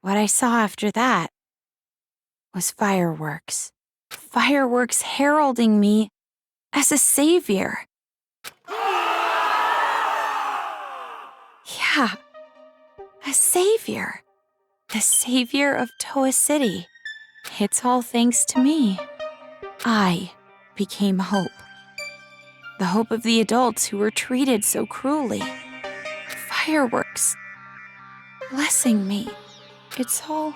What I saw after that was fireworks. Fireworks heralding me as a savior. Yeah, a savior. The savior of Toa City. It's all thanks to me. I became hope. The hope of the adults who were treated so cruelly. Fireworks. Blessing me. It's all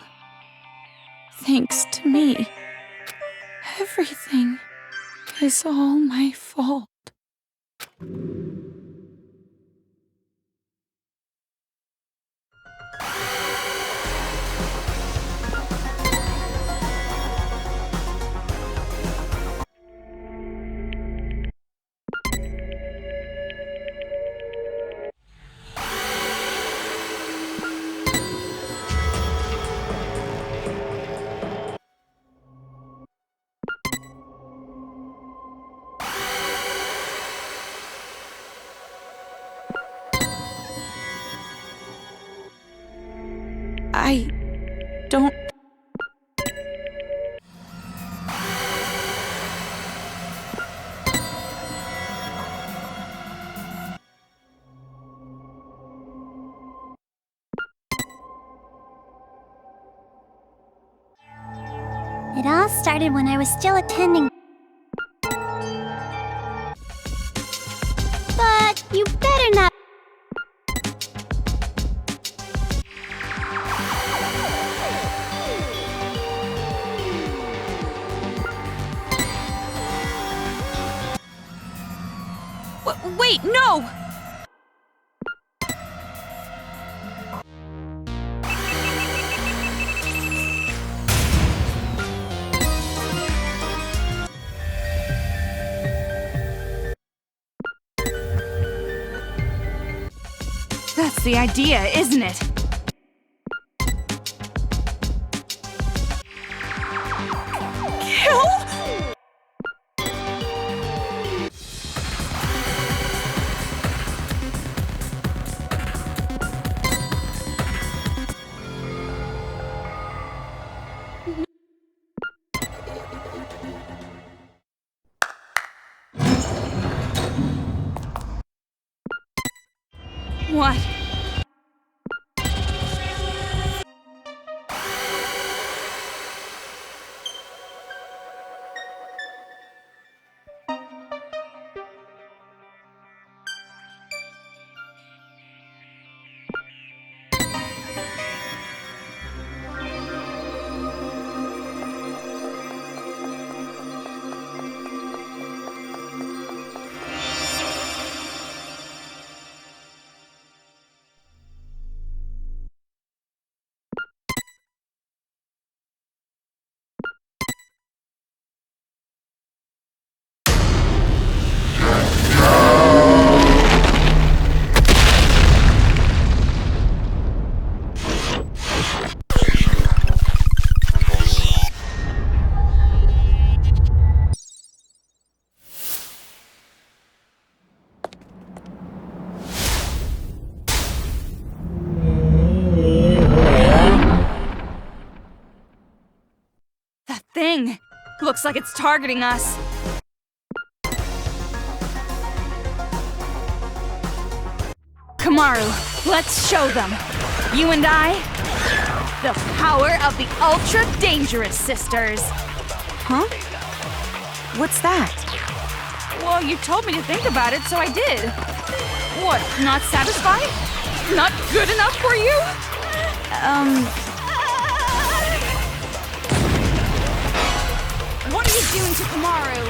thanks to me. Everything is all my fault. I don't... It all started when I was still attending. But you better not. Wait, no! That's the idea, isn't it? Kill? What? That thing! Looks like it's targeting us. Kamaru, let's show them. You and I, the power of the Ultra Dangerous Sisters. Huh? What's that? Well, you told me to think about it, so I did. What, not satisfied? Not good enough for you? What are you doing to Kamaru?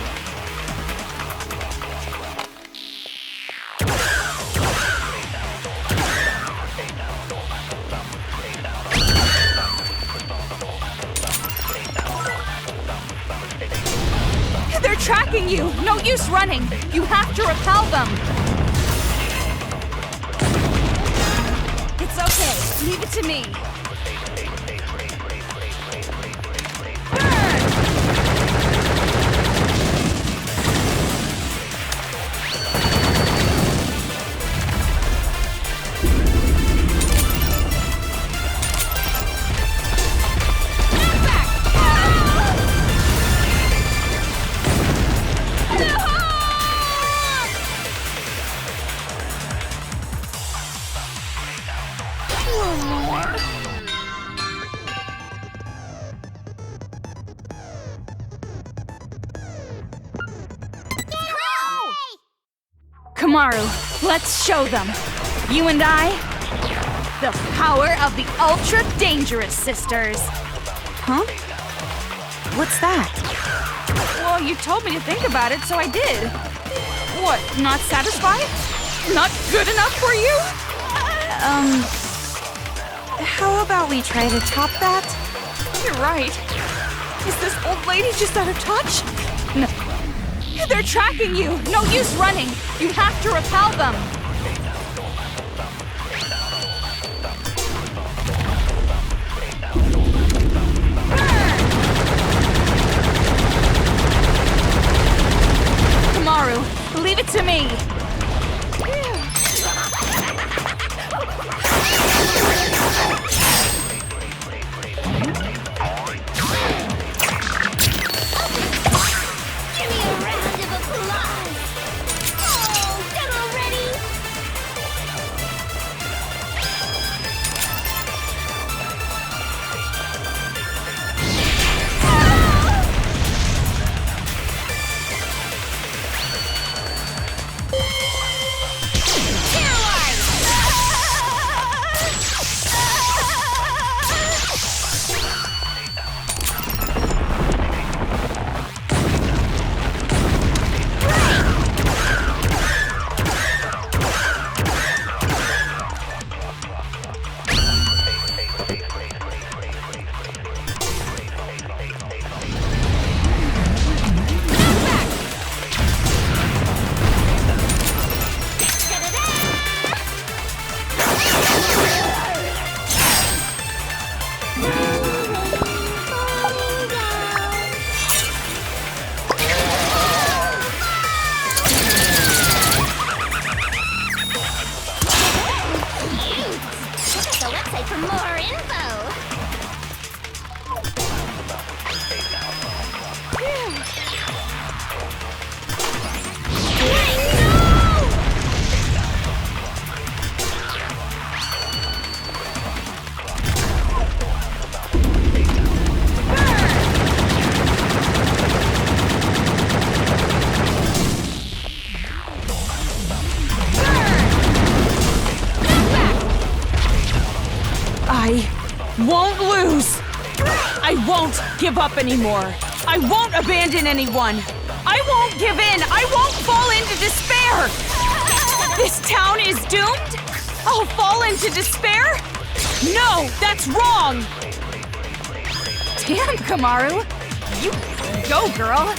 They're tracking you! No use running! You have to repel them! It's okay. Leave it to me. Kamaru, let's show them. You and I, the power of the Ultra Dangerous Sisters. Huh? What's that? Well, you told me to think about it, so I did. What, not satisfied? Not good enough for you? How about we try to top that? You're right. Is this old lady just out of touch? No. They're tracking you! No use running! You have to repel them! Kamaru, leave it to me! Won't lose! I won't give up anymore! I won't abandon anyone! I won't give in! I won't fall into despair! This town is doomed? I'll fall into despair? No, that's wrong! Damn, Kamaru! You go, girl!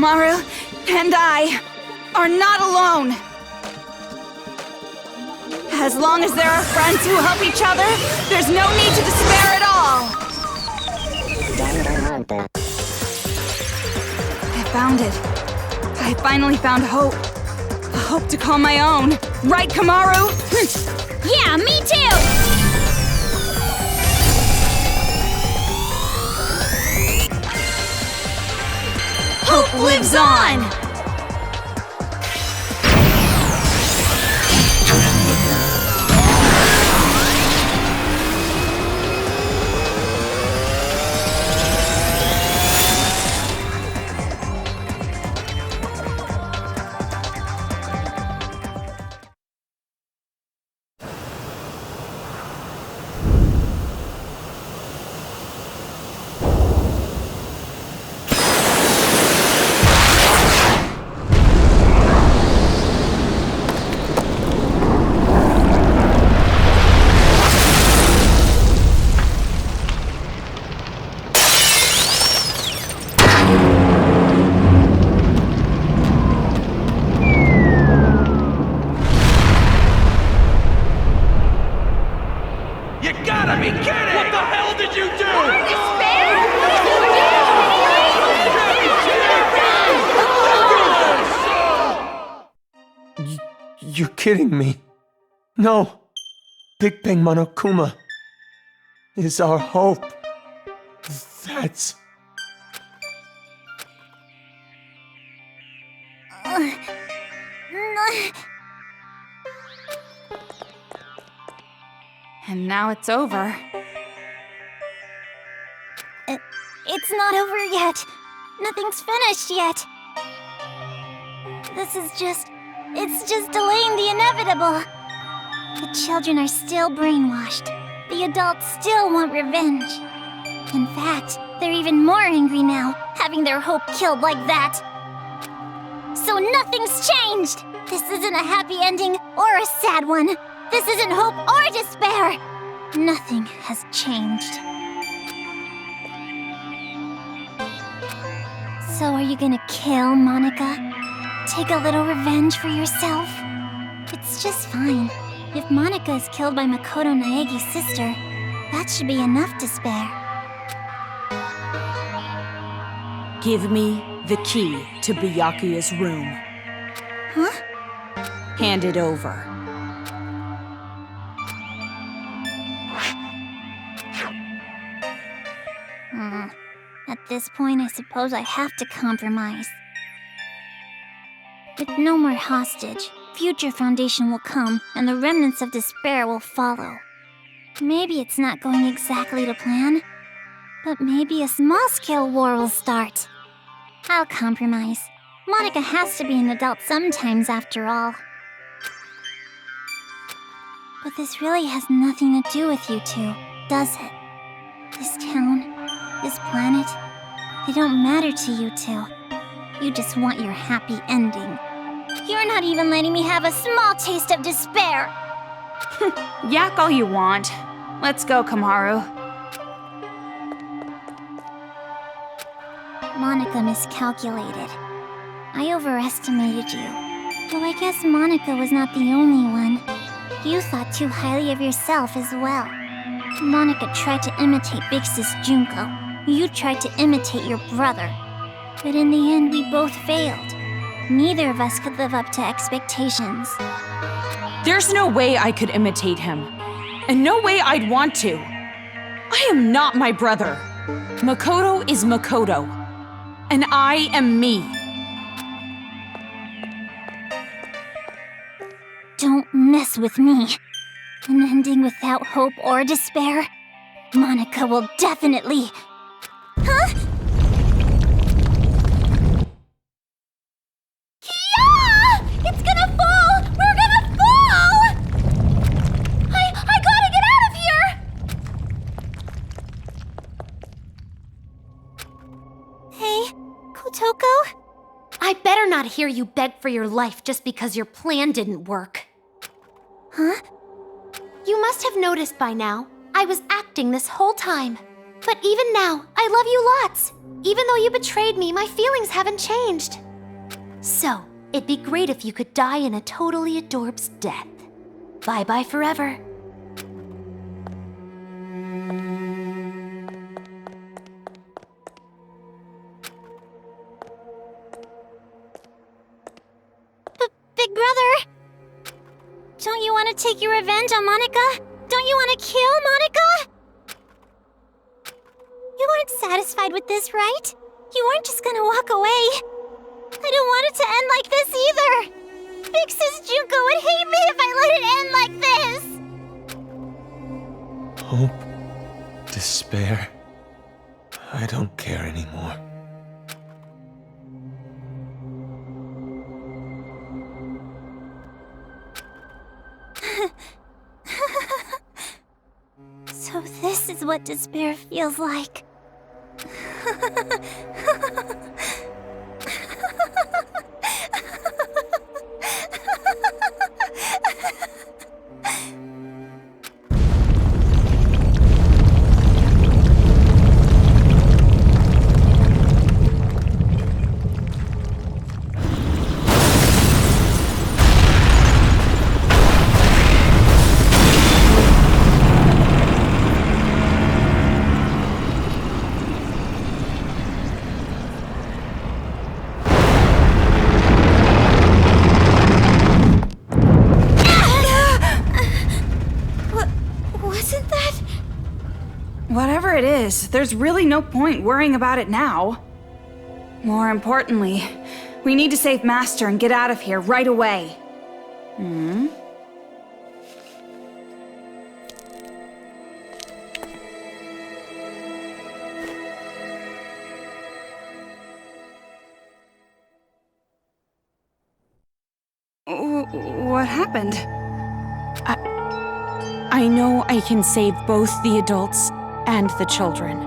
Komaru and I are not alone. As long as there are friends who help each other, there's no need to despair at all. Danganronpa. I found it. I finally found hope. A hope to call my own. Right, Komaru? Yeah, me too! Hope lives on! You gotta be kidding! What the hell did you do? You're kidding me. No. Big Bang Monokuma is our hope. That's... And now it's over. It's not over yet. Nothing's finished yet. It's just delaying the inevitable. The children are still brainwashed. The adults still want revenge. In fact, they're even more angry now, having their hope killed like that. So nothing's changed! This isn't a happy ending or a sad one. This isn't hope or despair. Nothing has changed. So are you gonna kill Monica? Take a little revenge for yourself? It's just fine. If Monica is killed by Makoto Naegi's sister, that should be enough to spare. Give me the key to Byakuya's room. Huh? Hand it over. At this point, I suppose I have to compromise. With no more hostage, future foundation will come, and the remnants of despair will follow. Maybe it's not going exactly to plan, but maybe a small-scale war will start. I'll compromise. Monica has to be an adult sometimes, after all. But this really has nothing to do with you two, does it? This town, this planet, they don't matter to you two. You just want your happy ending. You're not even letting me have a small taste of despair! Yak all you want. Let's go, Komaru. Monica miscalculated. I overestimated you. Though I guess Monica was not the only one. You thought too highly of yourself as well. Monica tried to imitate Big Sis Junko. You tried to imitate your brother. But in the end, we both failed. Neither of us could live up to expectations. There's no way I could imitate him. And no way I'd want to. I am not my brother. Makoto is Makoto. And I am me. Don't mess with me. An ending without hope or despair? Monica will definitely... Huh? Yeah! It's gonna fall! We're gonna fall! I gotta get out of here! Hey, Kotoko? I better not hear you beg for your life just because your plan didn't work. Huh? You must have noticed by now, I was acting this whole time. But even now, I love you lots. Even though you betrayed me, my feelings haven't changed. So, it'd be great if you could die in a totally adorbs death. Bye-bye forever. Big brother! Don't you want to take your revenge on Monica? Don't you want to kill Monica? You weren't satisfied with this, right? You weren't just gonna walk away. I don't want it to end like this either. Big Sis Junko would hate me if I let it end like this. Hope, despair. I don't care anymore. So this is what despair feels like. Wasn't that? Whatever it is, there's really no point worrying about it now. More importantly, we need to save Master and get out of here right away. What happened? I know I can save both the adults and the children.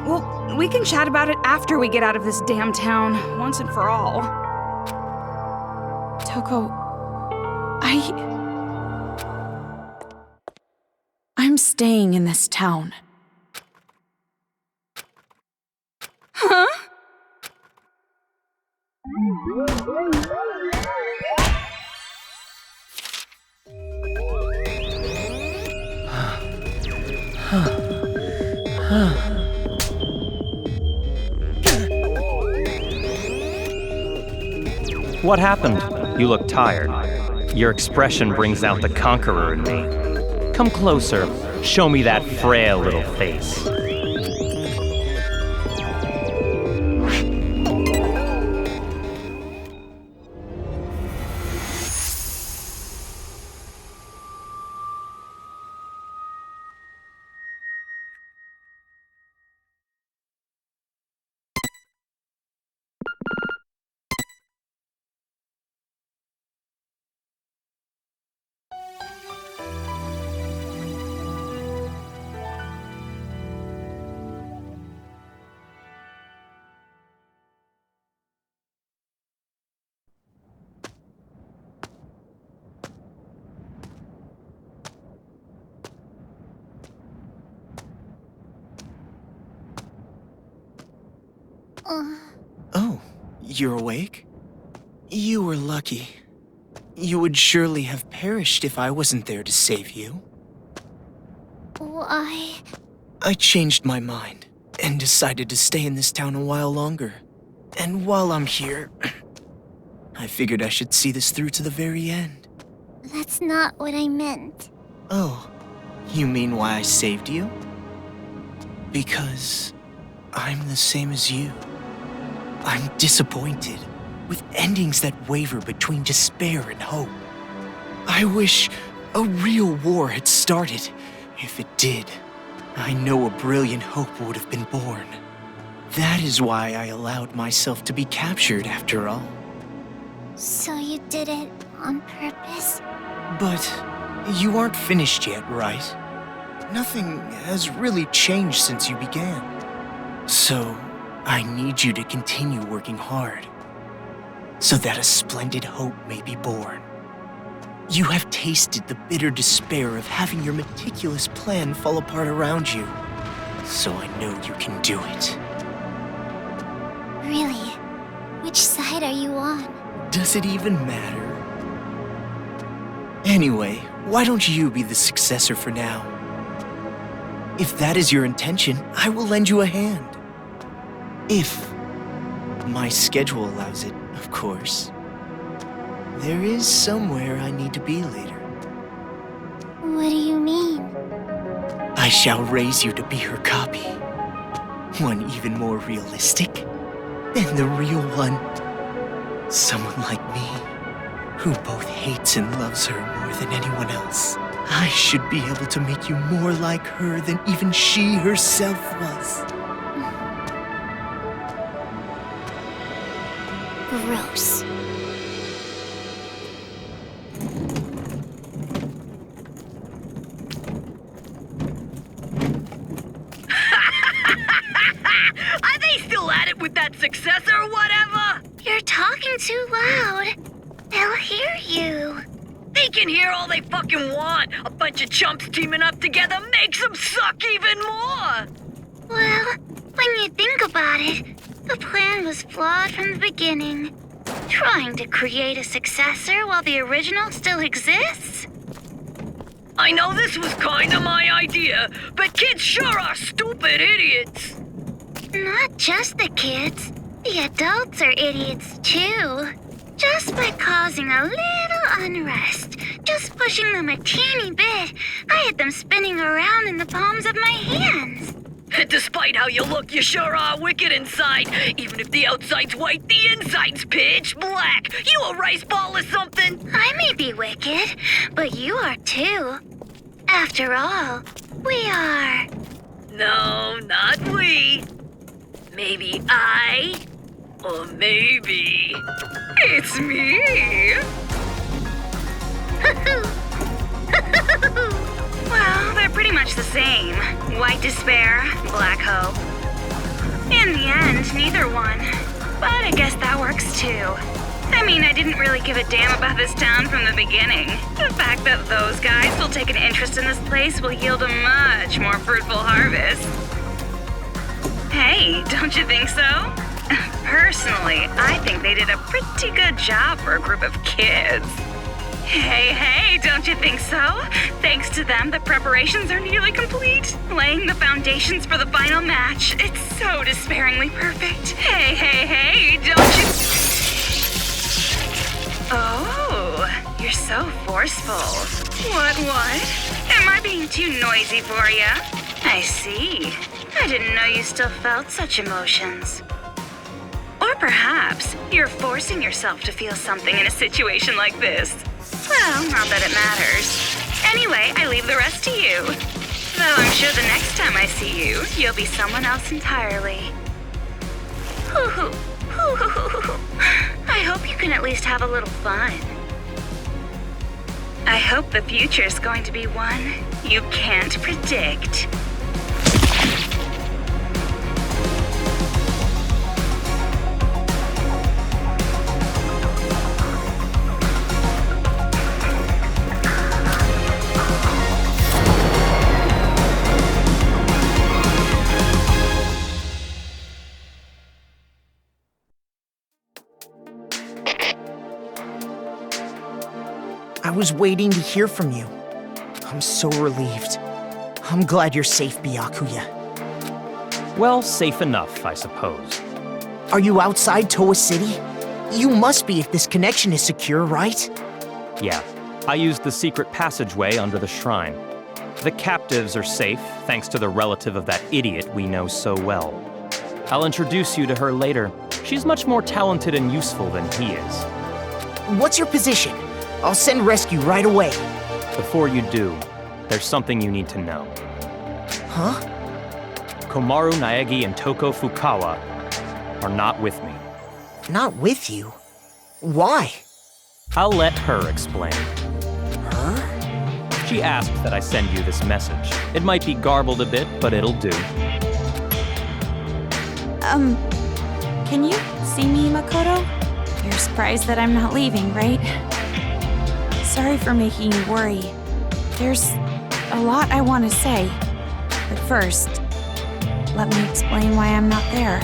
Well, we can chat about it after we get out of this damn town, once and for all. Toko, I'm staying in this town. Huh? What happened? You look tired. Your expression brings out the conqueror in me. Come closer. Show me that frail little face. Oh, you're awake? You were lucky. You would surely have perished if I wasn't there to save you. Why? I changed my mind and decided to stay in this town a while longer. And while I'm here, I figured I should see this through to the very end. That's not what I meant. Oh, you mean why I saved you? Because I'm the same as you. I'm disappointed with endings that waver between despair and hope. I wish a real war had started. If it did, I know a brilliant hope would have been born. That is why I allowed myself to be captured after all. So you did it on purpose? But you aren't finished yet, right? Nothing has really changed since you began. So I need you to continue working hard, so that a splendid hope may be born. You have tasted the bitter despair of having your meticulous plan fall apart around you. so I know you can do it. Really? Which side are you on? Does it even matter? Anyway, why don't you be the successor for now? If that is your intention, I will lend you a hand. If my schedule allows it, of course. There is somewhere I need to be later. What do you mean? I shall raise you to be her copy. One even more realistic than the real one. Someone like me, who both hates and loves her more than anyone else. I should be able to make you more like her than even she herself was. Gross. Are they still at it with that successor or whatever? You're talking too loud. They'll hear you. They can hear all they fucking want. A bunch of chumps teaming up together makes them suck even more. Well, when you think about it, the plan was flawed from the beginning. Trying to create a successor while the original still exists? I know this was kinda my idea, but kids sure are stupid idiots. Not just the kids. The adults are idiots too. Just by causing a little unrest, just pushing them a teeny bit, I had them spinning around in the palms of my hands. Despite how you look, you sure are wicked inside. Even if the outside's white, the inside's pitch black. You a rice ball or something? I may be wicked, but you are too. After all, we are. No, not we. Maybe I, or maybe it's me. Well, they're pretty much the same. White despair, black hope. In the end, neither one. But I guess that works too. I mean, I didn't really give a damn about this town from the beginning. The fact that those guys will take an interest in this place will yield a much more fruitful harvest. Hey, don't you think so? Personally, I think they did a pretty good job for a group of kids. Hey, don't you think so? Thanks to them, the preparations are nearly complete. Laying the foundations for the final match. It's so despairingly perfect. Hey, don't you... Oh, you're so forceful. What? Am I being too noisy for ya? I see. I didn't know you still felt such emotions. Or perhaps you're forcing yourself to feel something in a situation like this. Well, not that it matters. Anyway, I leave the rest to you. Though I'm sure the next time I see you, you'll be someone else entirely. I hope you can at least have a little fun. I hope the future's going to be one you can't predict. I was waiting to hear from you. I'm so relieved. I'm glad you're safe, Byakuya. Well, safe enough, I suppose. Are you outside Towa City? You must be if this connection is secure, right? Yeah, I used the secret passageway under the shrine. The captives are safe, thanks to the relative of that idiot we know so well. I'll introduce you to her later. She's much more talented and useful than he is. What's your position? I'll send rescue right away. Before you do, there's something you need to know. Huh? Komaru Naegi and Toko Fukawa are not with me. Not with you? Why? I'll let her explain. Her? She asked that I send you this message. It might be garbled a bit, but it'll do. Can you see me, Makoto? You're surprised that I'm not leaving, right? Sorry for making you worry. There's a lot I want to say. But first, let me explain why I'm not there.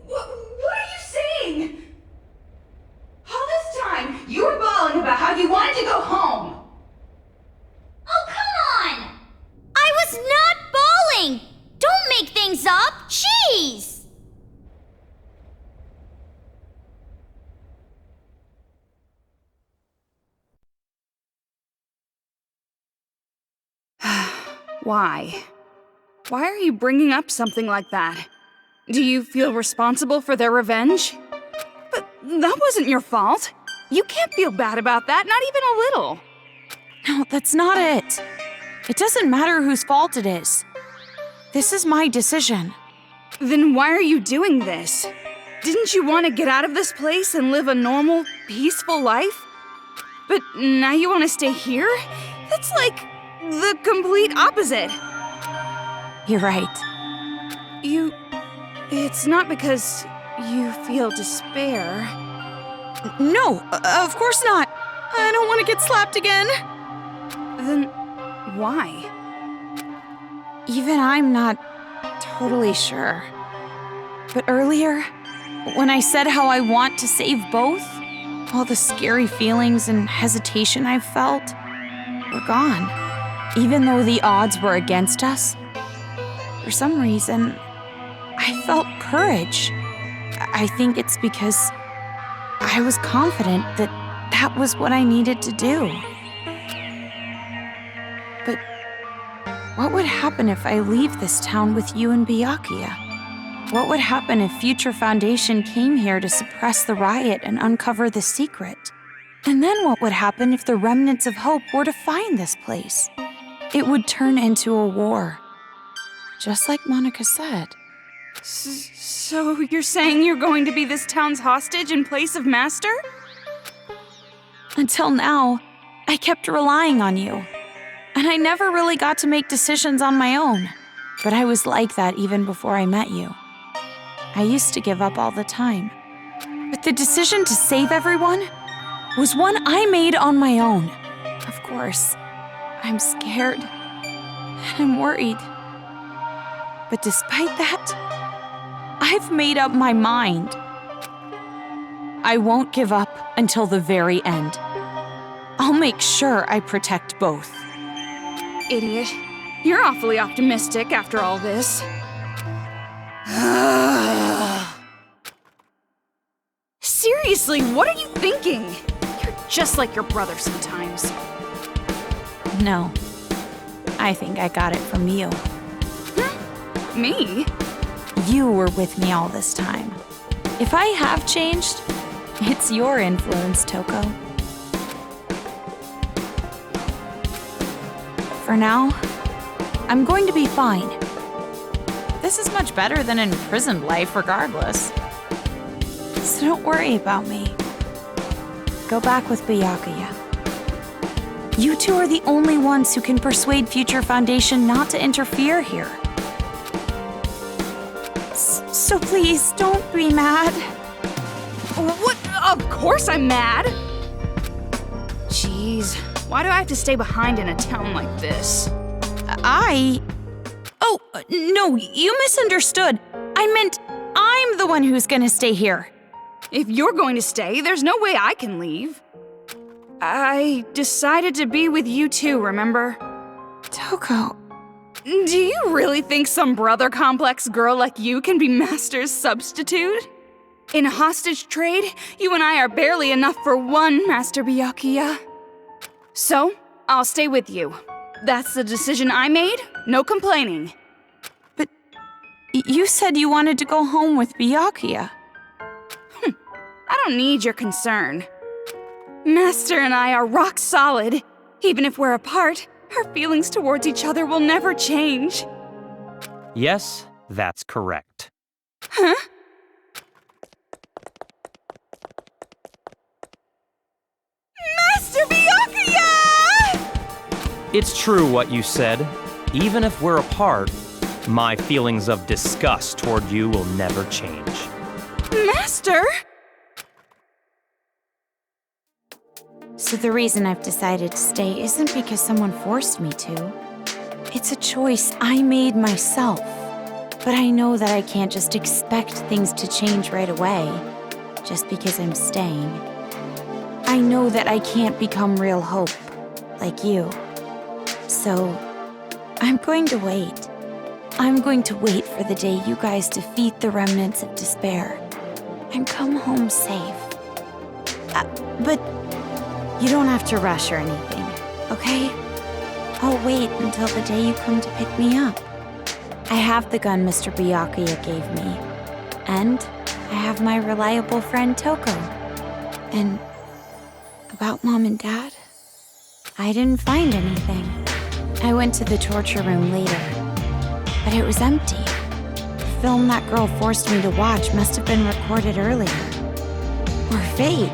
What are you saying? All this time, you were bawling about how you wanted to go home. Oh, come on! I was not bawling! Don't make things up! Jeez! Why? Why are you bringing up something like that? Do you feel responsible for their revenge? But that wasn't your fault. You can't feel bad about that, not even a little. No, that's not it. It doesn't matter whose fault it is. This is my decision. Then why are you doing this? Didn't you want to get out of this place and live a normal, peaceful life? But now you want to stay here? That's like the complete opposite. You're right. It's not because you feel despair. No, of course not. I don't want to get slapped again. Then why? Even I'm not totally sure. But earlier, when I said how I want to save both, all the scary feelings and hesitation I've felt were gone. Even though the odds were against us, for some reason, I felt courage. I think it's because I was confident that that was what I needed to do. But what would happen if I leave this town with you and Byakuya? What would happen if Future Foundation came here to suppress the riot and uncover the secret? And then what would happen if the remnants of hope were to find this place? It would turn into a war. Just like Monica said. So you're saying you're going to be this town's hostage in place of Master? Until now, I kept relying on you. And I never really got to make decisions on my own. But I was like that even before I met you. I used to give up all the time. But the decision to save everyone was one I made on my own. Of course, I'm scared. And I'm worried. But despite that, I've made up my mind. I won't give up until the very end. I'll make sure I protect both. Idiot. You're awfully optimistic after all this. Seriously, what are you thinking? You're just like your brother sometimes. No. I think I got it from you. Me? You were with me all this time. If I have changed, it's your influence, Toko. For now, I'm going to be fine. This is much better than an imprisoned life regardless. So don't worry about me. Go back with Byakuya. You two are the only ones who can persuade Future Foundation not to interfere here. So please, don't be mad. What? Of course I'm mad! Jeez, why do I have to stay behind in a town like this? Oh, no, you misunderstood. I meant I'm the one who's gonna stay here. If you're going to stay, there's no way I can leave. I decided to be with you too, remember? Toko. Do you really think some brother complex girl like you can be Master's substitute? In a hostage trade, you and I are barely enough for one, Master Byakuya. So, I'll stay with you. That's the decision I made, no complaining. But you said you wanted to go home with Byakuya. I don't need your concern. Master and I are rock solid. Even if we're apart, our feelings towards each other will never change. Yes, that's correct. Huh? Master Byakuya! It's true what you said. Even if we're apart, My feelings of disgust toward you will never change. Master! So the reason I've decided to stay isn't because someone forced me to. It's a choice I made myself. But I know that I can't just expect things to change right away, just because I'm staying. I know that I can't become real hope, like you. So, I'm going to wait. I'm going to wait for the day you guys defeat the remnants of despair and come home safe. But you don't have to rush or anything, okay? I'll wait until the day you come to pick me up. I have the gun Mr. Byakuya gave me, and I have my reliable friend Toko. And about Mom and Dad, I didn't find anything. I went to the torture room later, but it was empty. The film that girl forced me to watch must have been recorded earlier. Or fate.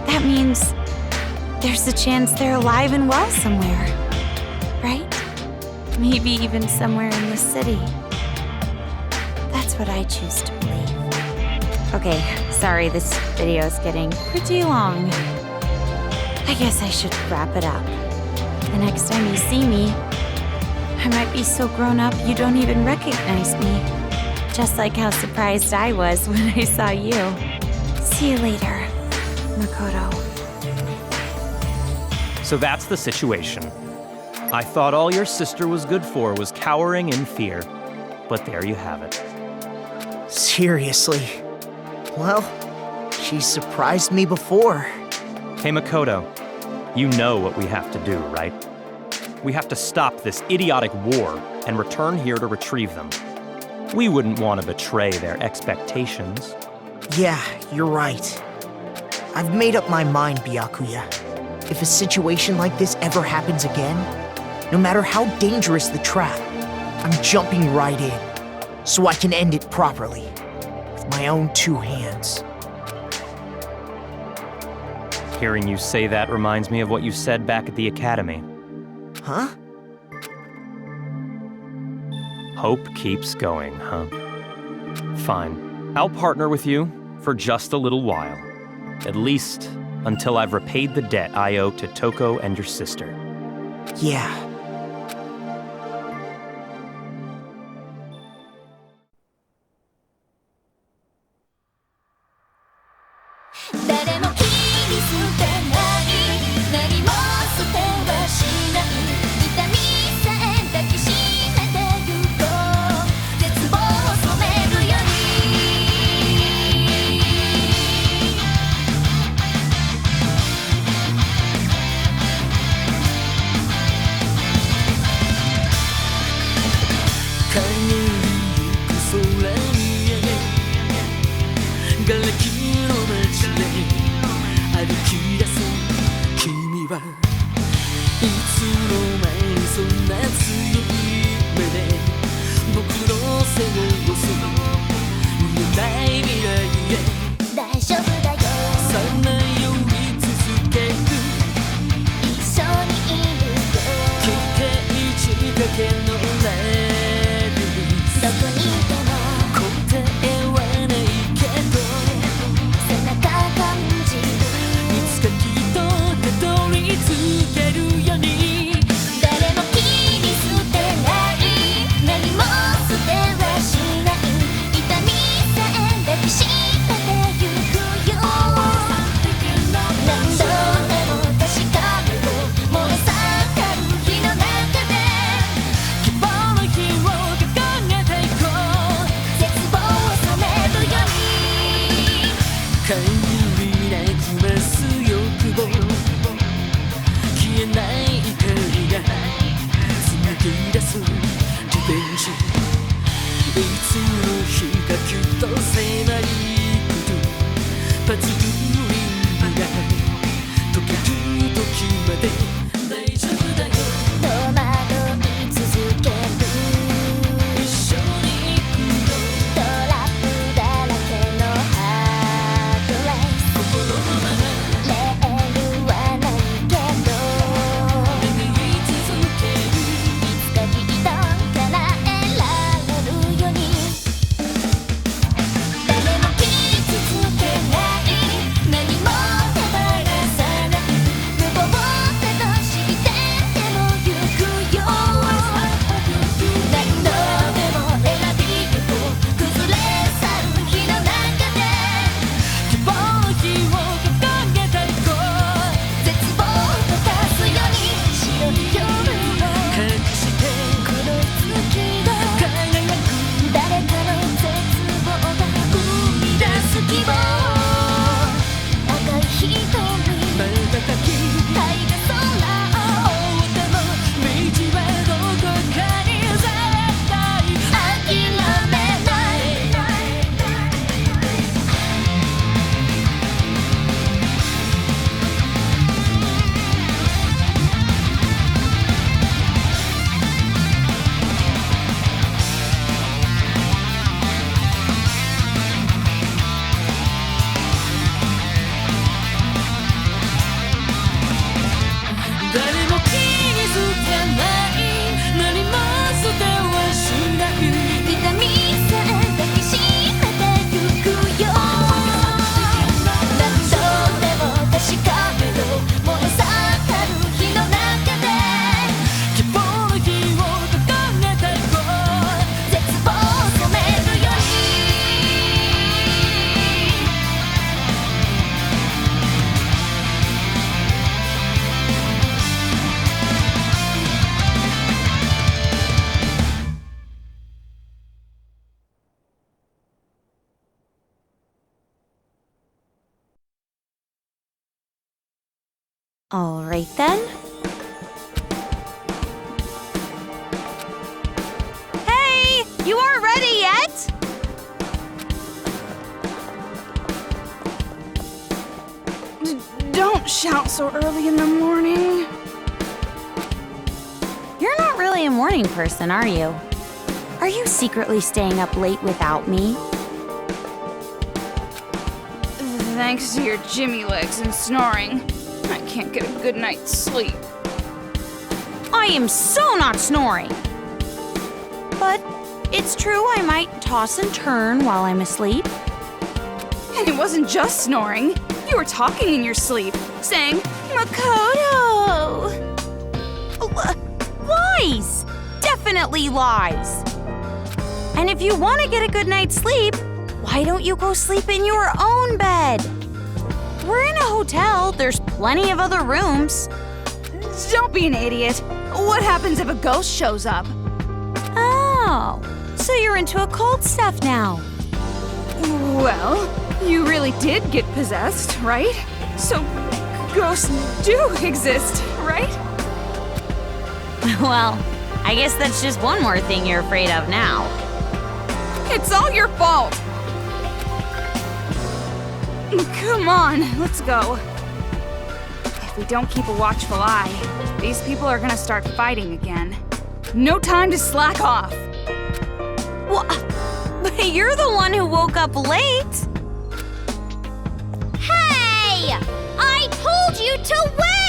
That means there's a chance they're alive and well somewhere, right? Maybe even somewhere in this city. That's what I choose to believe. Okay, sorry, this video is getting pretty long. I guess I should wrap it up. The next time you see me, I might be so grown up you don't even recognize me. Just like how surprised I was when I saw you. See you later, Makoto. So that's the situation. I thought all your sister was good for was cowering in fear. But there you have it. Seriously. Well, she surprised me before. Hey Makoto, you know what we have to do, right? We have to stop this idiotic war and return here to retrieve them. We wouldn't want to betray their expectations. Yeah, you're right. I've made up my mind, Byakuya. If a situation like this ever happens again, no matter how dangerous the trap, I'm jumping right in, so I can end it properly, with my own 2 hands. Hearing you say that reminds me of what you said back at the academy. Huh? Hope keeps going, huh? Fine. I'll partner with you for just a little while. At least until I've repaid the debt I owe to Toko and your sister. Yeah. All right then. Hey! You aren't ready yet? Don't shout so early in the morning. You're not really a morning person, are you? Are you secretly staying up late without me? Thanks to your Jimmy legs and snoring, I can't get a good night's sleep. I am so not snoring. But it's true I might toss and turn while I'm asleep. And it wasn't just snoring. You were talking in your sleep, saying, Makoto! Lies! Definitely lies! And if you want to get a good night's sleep, why don't you go sleep in your own bed? We're in a hotel, there's plenty of other rooms. Don't be an idiot. What happens if a ghost shows up? Oh, so you're into occult stuff now. Well, you really did get possessed, right? So, ghosts do exist, right? Well, I guess that's just one more thing you're afraid of now. It's all your fault! Come on, let's go. If we don't keep a watchful eye, these people are gonna start fighting again. No time to slack off! Well, but you're the one who woke up late. Hey! I told you to wait!